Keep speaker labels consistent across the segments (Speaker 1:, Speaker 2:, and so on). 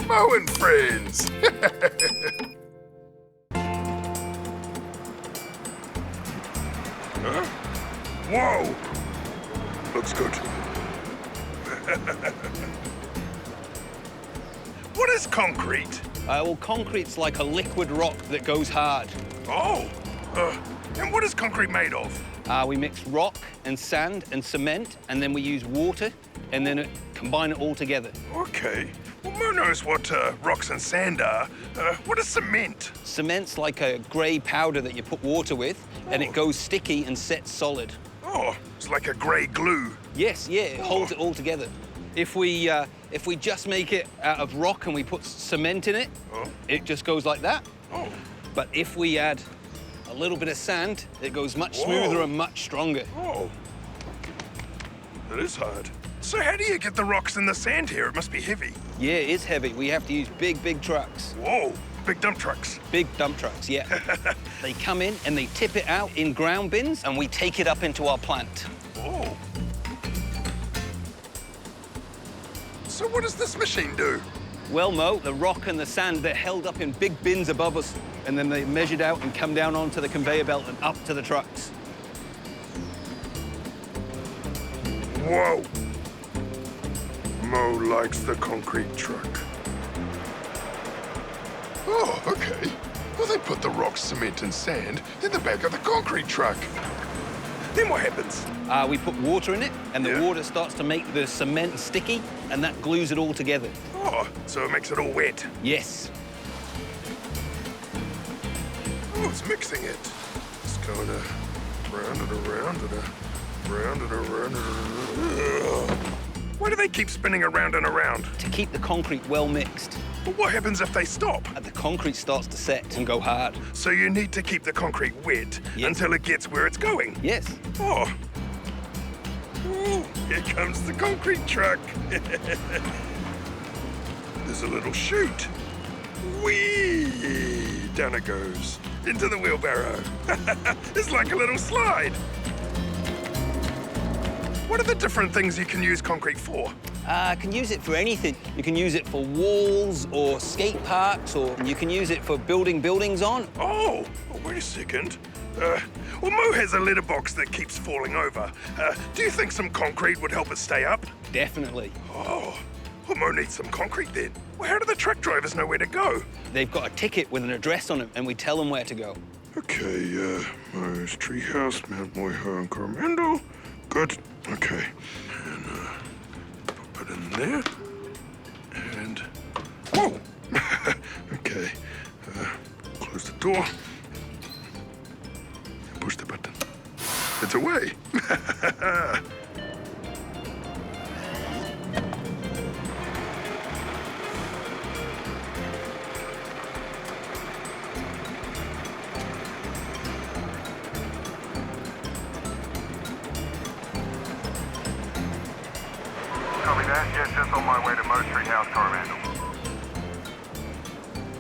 Speaker 1: Mo and friends. Huh? Whoa! Looks good. What is concrete?
Speaker 2: Well, concrete's like a liquid rock that goes hard.
Speaker 1: Oh, and what is concrete made of?
Speaker 2: We mix rock and sand and cement, and then we use water, and then combine it all together.
Speaker 1: Okay. Well, Mo knows what rocks and sand are. What is cement?
Speaker 2: Cement's like a grey powder that you put water with, and it goes sticky and sets solid.
Speaker 1: Oh, it's like a grey glue.
Speaker 2: Yes, yeah, it holds it all together. If we just make it out of rock and we put cement in it, it just goes like that.
Speaker 1: Oh.
Speaker 2: But if we add a little bit of sand, it goes much smoother and much stronger.
Speaker 1: Oh. That is hard. So how do you get the rocks and the sand here? It must be heavy.
Speaker 2: Yeah, it is heavy. We have to use big, big trucks.
Speaker 1: Whoa, big dump trucks.
Speaker 2: Big dump trucks, yeah. They come in and they tip it out in ground bins, and we take it up into our plant.
Speaker 1: Oh. So what does this machine do?
Speaker 2: Well, Mo, the rock and the sand, they're held up in big bins above us, and then they're measured out and come down onto the conveyor belt and up to the trucks.
Speaker 1: Whoa. Mo likes the concrete truck. Oh, okay. Well, they put the rocks, cement, and sand in the back of the concrete truck. Then what happens?
Speaker 2: We put water in it, and the water starts to make the cement sticky, and that glues it all together.
Speaker 1: Oh, so it makes it all wet.
Speaker 2: Yes.
Speaker 1: Oh, it's mixing it. It's going to round it around and round it around and Why do they keep spinning around and around?
Speaker 2: To keep the concrete well mixed.
Speaker 1: But what happens if they stop?
Speaker 2: The concrete starts to set and go hard.
Speaker 1: So you need to keep the concrete wet until it gets where it's going?
Speaker 2: Yes.
Speaker 1: Oh. Ooh, here comes the concrete truck. There's a little chute. Whee! Down it goes. Into the wheelbarrow. It's like a little slide. What are the different things you can use concrete for?
Speaker 2: I can use it for anything. You can use it for walls or skate parks, or you can use it for building buildings on.
Speaker 1: Oh, wait a second. Well, Mo has a letterbox that keeps falling over. Do you think some concrete would help it stay up?
Speaker 2: Definitely.
Speaker 1: Oh, well, Mo needs some concrete then. Well, how do the truck drivers know where to go?
Speaker 2: They've got a ticket with an address on it, and we tell them where to go.
Speaker 1: Okay, Mo's Treehouse, Mount Moiho, and Coromandel. Good. Okay. And put it in there. And whoa. Okay. Close the door. And push the button. It's away.
Speaker 3: Copy that. Yes, just on my way to Mo's Treehouse, Coromandel.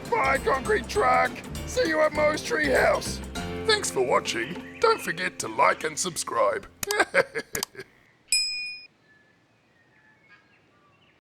Speaker 1: Bye, concrete truck. See you at Mo's Treehouse. Thanks for watching. Don't forget to like and subscribe.